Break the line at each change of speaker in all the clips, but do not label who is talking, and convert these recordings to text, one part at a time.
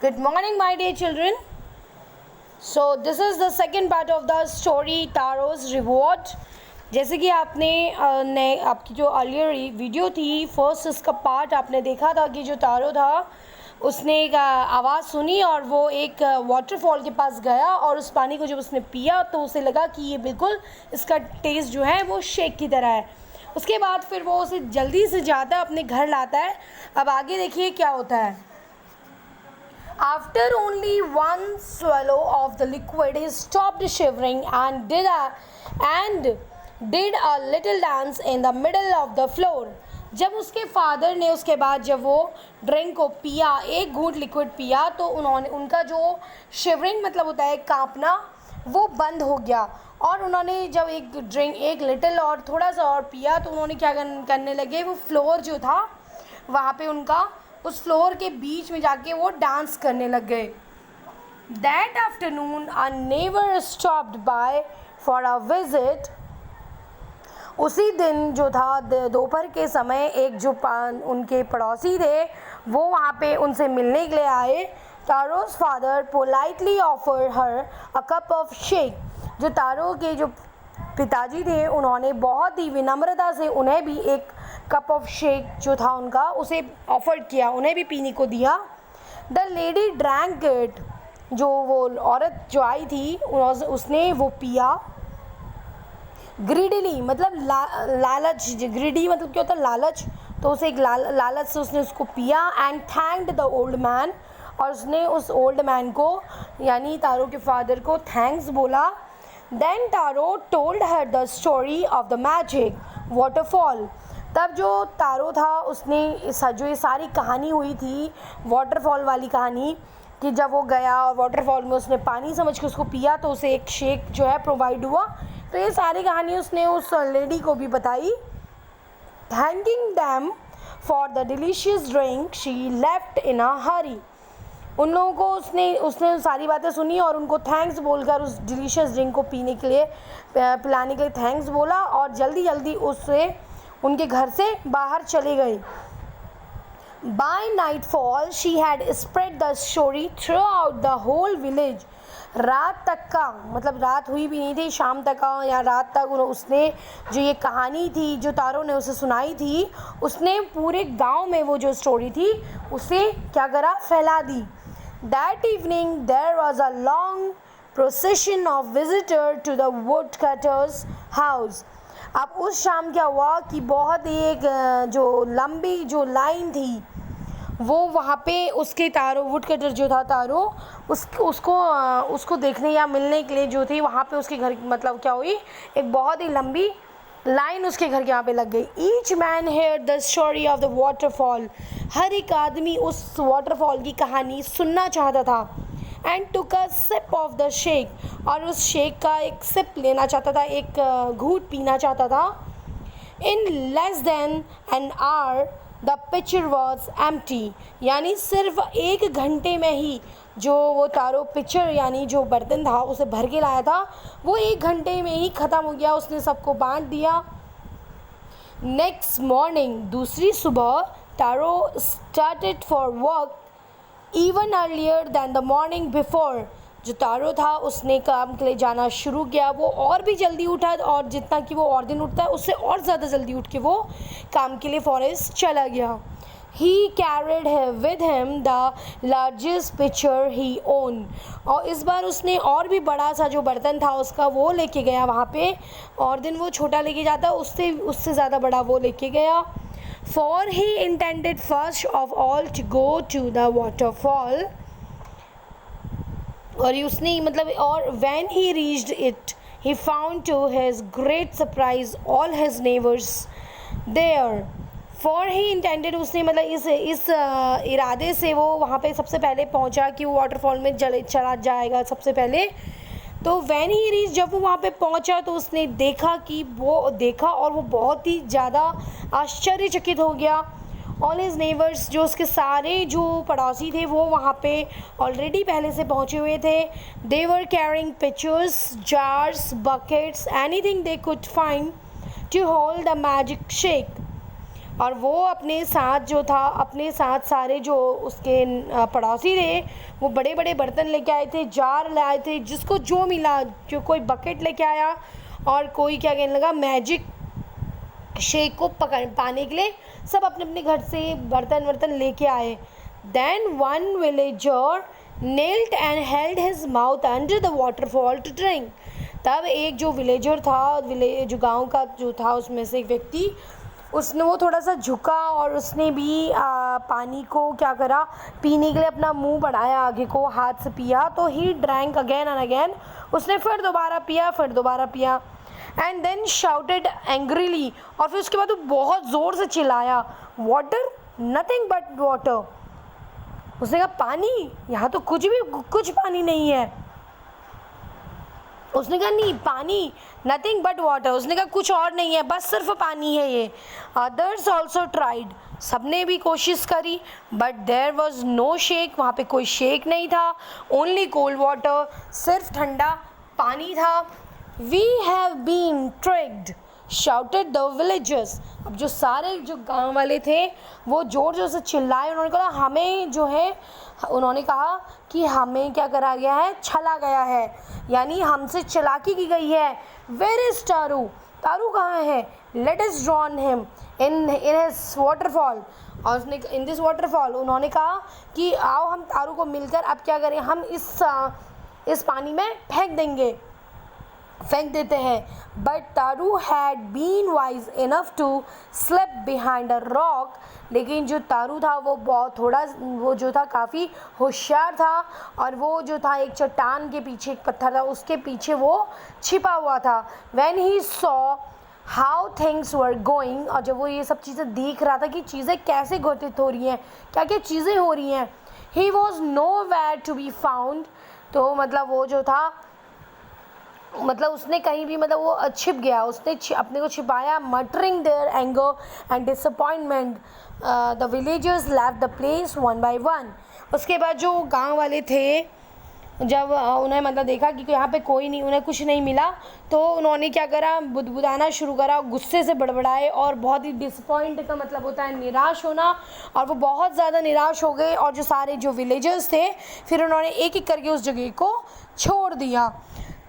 Good morning, my dear children. So, this is the second part of the story Taro's Reward. जैसे कि आपने आपकी जो earlier video थी फर्स्ट इसका पार्ट आपने देखा था कि जो तारो था उसने एक आवाज़ सुनी और वो एक वाटरफॉल के पास गया और उस पानी को जब उसने पिया तो उसे लगा कि ये बिल्कुल इसका टेस्ट जो है वो शेक की तरह है। उसके बाद फिर वो उसे जल्दी से जाता है अपने घर लाता है। अब आगे देखिए क्या होता है। After only one swallow of the liquid, he stopped shivering and did a little dance in the middle of the floor. जब उसके फादर ने उसके बाद जब वो ड्रिंक को पिया, एक घूंट लिक्विड पिया, तो उनका जो शिवरिंग मतलब होता है कांपना, वो बंद हो गया। और उन्होंने जब एक लिटिल और थोड़ा सा और पिया तो उन्होंने क्या करने लगे, वो फ्लोर जो था वहाँ पे उनका उस फ्लोर के बीच में जाके वो डांस करने लग गए। That afternoon a neighbour stopped bye for a visit. उसी दिन जो था दोपहर के समय एक जो उनके पड़ोसी थे वो वहाँ पे उनसे मिलने के लिए आए। Taro's father politely offer her a cup of shake. जो तारो के जो पिताजी थे उन्होंने बहुत ही विनम्रता से उन्हें भी एक कप ऑफ शेक जो था उनका उसे ऑफर किया, उन्हें भी पीने को दिया। The lady drank it. जो वो औरत जो आई थी उसने वो पिया। ग्रीडीली मतलब लालच, ग्रीडी मतलब क्या होता है, लालच। तो उसे एक लालच से उसने उसको पिया। And thanked the old man. और उसने उस ओल्ड मैन को यानी तारो के फादर को थैंक्स बोला। Then Taro told her the story of the magic waterfall. तब जो तारो था उसने जो ये सारी कहानी हुई थी वाटरफॉल वाली कहानी कि जब वो गया और वाटरफॉल में उसने पानी समझ के उसको पिया तो उसे एक शेक जो है प्रोवाइड हुआ। तो ये सारी कहानी उसने उस लेडी को भी बताई। Thanking them for the delicious drink she left in a hurry. उन लोगों को उसने सारी बातें सुनी और उनको थैंक्स बोलकर उस डिलीशियस ड्रिंक को पीने के लिए पिलाने के लिए थैंक्स बोला और जल्दी जल्दी उससे उनके घर से बाहर चली गई। By nightfall she had spread the story throughout the whole village. रात तक का मतलब रात हुई भी नहीं थी, शाम तक का या रात तक उसने जो ये कहानी थी जो तारो ने उसे सुनाई थी उसने पूरे गांव में वो जो स्टोरी थी उसे क्या करा, फैला दी। That evening there was a long procession of visitor to the wood cutters house. अब उस शाम क्या हुआ कि बहुत ही एक जो लंबी जो लाइन थी वो वहाँ पे उसके तारो वुड कटर जो था तारो उसको देखने या मिलने के लिए जो थी वहाँ पे उसके घर मतलब क्या हुई, एक बहुत ही लंबी लाइन उसके घर के यहाँ पे लग गई। Each man hear the story of the waterfall. हर एक आदमी उस वाटरफॉल की कहानी सुनना चाहता था। And took a sip of the shake. और उस शेक का एक सिप लेना चाहता था, एक घूंट पीना चाहता था। In less than an hour the pitcher was empty. यानी सिर्फ एक घंटे में ही जो वो तारो पिचर यानी जो बर्तन था उसे भर के लाया था वो एक घंटे में ही ख़त्म हो गया। उसने सबको बांट दिया। नेक्स्ट मॉर्निंग दूसरी सुबह Taro started for work even earlier than the morning before. जो तारो था उसने काम के लिए जाना शुरू किया। वो और भी जल्दी उठा और जितना कि वो और दिन उठता है उससे और ज़्यादा जल्दी उठ के वो काम के लिए फॉरेस्ट चला गया। He carried with him the largest pitcher he own. और इस बार उसने और भी बड़ा सा जो बर्तन था उसका वो लेके गया वहाँ पे। और दिन वो छोटा लेके जाता उससे ज़्यादा बड़ा वो लेके गया। For he intended first of all to go to the waterfall। और उसने मतलब और when he reached it he found to his great surprise all his neighbors there। For he intended उसने मतलब इस इरादे से वो वहाँ पे सबसे पहले पहुँचा कि वो वाटरफॉल में चला जाएगा सबसे पहले। तो वैन ही रीच जब वो वहाँ पे पहुँचा तो उसने देखा और वो बहुत ही ज़्यादा आश्चर्यचकित हो गया। ऑल हिज नेबर्स जो उसके सारे जो पड़ोसी थे वो वहाँ पे ऑलरेडी पहले से पहुँचे हुए थे। They were carrying pitchers, jars, buckets, anything they could find to hold the magic shake. और वो अपने साथ जो था, अपने साथ सारे जो उसके पड़ोसी थे, वो बड़े बड़े बर्तन लेके आए थे, जार लाए थे, जिसको जो मिला, जो कोई बकेट लेके आया और कोई क्या कहने लगा मैजिक शेक को पकड़ पाने के लिए सब अपने अपने घर से बर्तन वर्तन लेके आए। Then one villager knelt and held his mouth under the waterfall to drink। तब एक जो विलेजर था, जो गांव का जो था, उसमें से एक व्यक्ति, उसने वो थोड़ा सा झुका और उसने भी पानी को क्या करा, पीने के लिए अपना मुंह बढ़ाया आगे को, हाथ से पिया। तो he drank again and again, उसने फिर दोबारा पिया एंड देन शाउटेड एंग्रीली, और फिर उसके बाद वो बहुत ज़ोर से चिल्लाया, वाटर, नथिंग बट वाटर। उसने कहा पानी, यहाँ तो कुछ पानी नहीं है। उसने कहा नहीं पानी, नथिंग बट वाटर। उसने कहा कुछ और नहीं है, बस सिर्फ पानी है ये। अदर्स ऑल्सो ट्राइड, सबने भी कोशिश करी, but there was no sake, वहाँ पे कोई शेक नहीं था, ओनली कोल्ड वाटर, सिर्फ ठंडा पानी था। We have been tricked, shouted the villagers. अब जो सारे जो गांव वाले थे वो जोर जोर से चिल्लाए, उन्होंने कहा हमें जो है, उन्होंने कहा कि हमें क्या करा गया है, छला गया है, यानी हमसे चालाकी की गई है। वेयर इज तारू, तारू कहाँ है? Let us drawn him in his waterfall. और उसने इन दिस वाटरफॉल, उन्होंने कहा कि आओ हम तारू को मिलकर अब क्या करें, हम इस पानी में फेंक देते हैं। But Taru had been wise enough to slip behind a rock. लेकिन जो तारू था वो वो जो था काफ़ी होशियार था, और वो जो था एक चट्टान के पीछे, एक पत्थर था उसके पीछे वो छिपा हुआ था। When he saw how things were going, और जब वो ये सब चीज़ें देख रहा था कि चीज़ें कैसे घटित हो रही हैं, क्या क्या चीज़ें हो रही हैं, he was nowhere to be found. तो मतलब वो जो था, मतलब उसने कहीं भी, मतलब वो छिप गया, उसने अपने को छिपाया। Muttering their anger and disappointment the villagers left the place one by one. उसके बाद जो गांव वाले थे, जब उन्हें मतलब देखा कि यहाँ पे कोई नहीं, उन्हें कुछ नहीं मिला, तो उन्होंने क्या करा, बुदबुदाना शुरू करा, गुस्से से बड़बड़ाए, और बहुत ही डिसअपॉइंट का मतलब होता है निराश होना, और वो बहुत ज़्यादा निराश हो गए। और जो सारे जो विलेजर्स थे, फिर उन्होंने एक एक करके उस जगह को छोड़ दिया।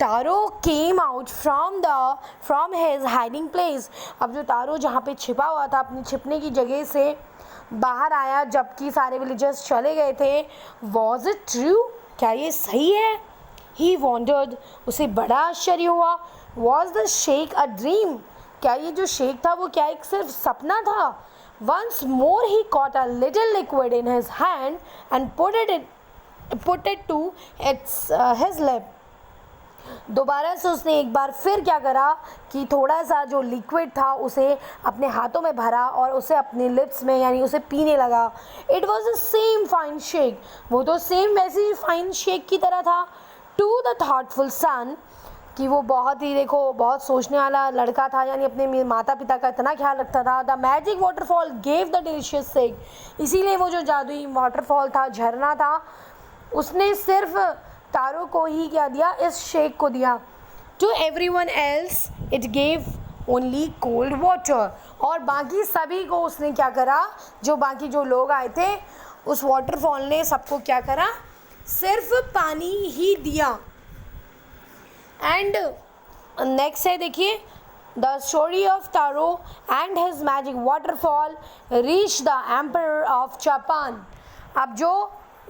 Taro came out from his hiding place. अब जो तारो जहाँ पे छिपा हुआ था, अपनी छिपने की जगह से बाहर आया, जबकि सारे विलेजर्स चले गए थे। वॉज इट ट्रू, क्या ये सही है? ही वॉन्डर्ड, उसे बड़ा आश्चर्य हुआ। Was the shake a dream, क्या ये जो शेक था वो क्या एक सिर्फ सपना था? Once more he caught a little liquid in his hand and put it to his lip. दोबारा से उसने एक बार फिर क्या करा कि थोड़ा सा जो लिक्विड था उसे अपने हाथों में भरा और उसे अपने लिप्स में, यानी उसे पीने लगा। It was the same fine shake, वो तो सेम वैसी फाइन शेक की तरह था। टू द थॉटफुल सन, कि वो बहुत ही देखो बहुत सोचने वाला लड़का था, यानी अपने माता पिता का इतना ख्याल रखता था। The magic waterfall gave the delicious shake, इसीलिए वो जो जादुई वाटरफॉल था, झरना था, उसने सिर्फ तारो को ही क्या दिया, इस शेक को दिया। To everyone else it gave only cold water, और बाकी सभी को उसने क्या करा, जो बाकी जो लोग आए थे उस वाटरफॉल ने सबको क्या करा, सिर्फ पानी ही दिया। एंड नेक्स्ट है देखिए, the story of taro and his magic waterfall reach the emperor of Japan. अब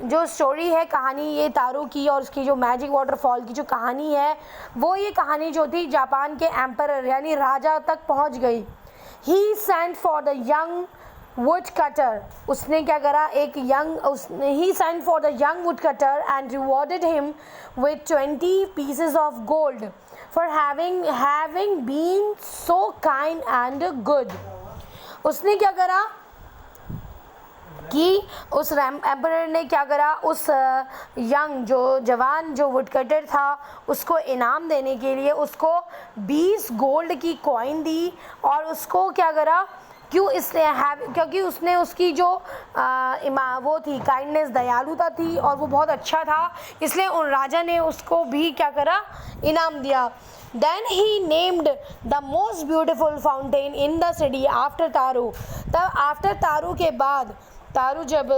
जो स्टोरी है, कहानी ये तारो की और उसकी जो मैजिक वाटरफॉल की जो कहानी है, वो ये कहानी जो थी जापान के एम्परर यानी राजा तक पहुंच गई। He sent for the young wood cutter, उसने क्या करा, he sent for the young wood cutter and rewarded him with 20 pieces of gold for having been so kind and good. उसने क्या करा कि उस एम्परर ने क्या करा, उस यंग जो जवान जो वुडकटर था उसको इनाम देने के लिए उसको 20 गोल्ड की कॉइन दी, और उसको क्या करा क्यों इसलिए क्योंकि उसने उसकी जो वो थी काइंडनेस, दयालुता थी और वो बहुत अच्छा था, इसलिए उन राजा ने उसको भी क्या करा, इनाम दिया। Then he named the most beautiful fountain in the city after Taru. तब आफ्टर तारू के बाद, तारू जब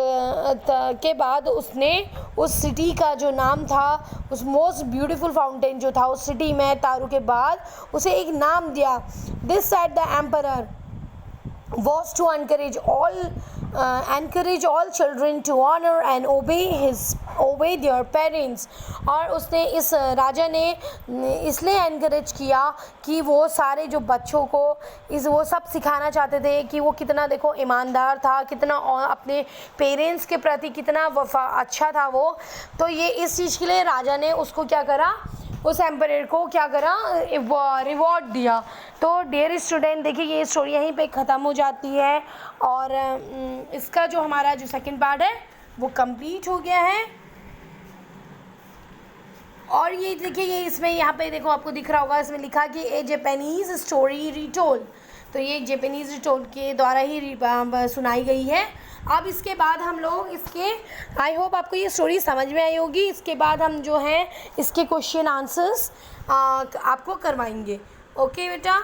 के बाद उसने उस सिटी का जो नाम था, उस मोस्ट ब्यूटीफुल फाउंटेन जो था उस सिटी में, तारू के बाद उसे एक नाम दिया। This said the emperor was to encourage all children to honor and obey their parents। और उसने इस राजा ने इसलिए एनकरेज किया कि वो सारे जो बच्चों को वो सब सिखाना चाहते थे कि वो कितना देखो ईमानदार था, कितना अपने पेरेंट्स के प्रति कितना अच्छा था वो। तो ये इस चीज़ के लिए राजा ने उसको क्या करा, उस एम्परर को क्या करा, रिवॉर्ड दिया। तो डियर स्टूडेंट देखिए ये स्टोरी यहीं पे ख़त्म हो जाती है और इसका जो हमारा जो सेकंड पार्ट है वो कंप्लीट हो गया है। और ये देखिए ये इसमें यहाँ पे देखो आपको दिख रहा होगा, इसमें लिखा कि ए जापानीज़ स्टोरी रिटोल्ड। तो ये जापानीज़ रिटोल्ड के द्वारा ही सुनाई गई है। अब इसके बाद हम लोग इसके, आई होप आपको ये स्टोरी समझ में आई होगी। इसके बाद हम जो है इसके क्वेश्चन आंसर्स आपको करवाएंगे। ओके बेटा।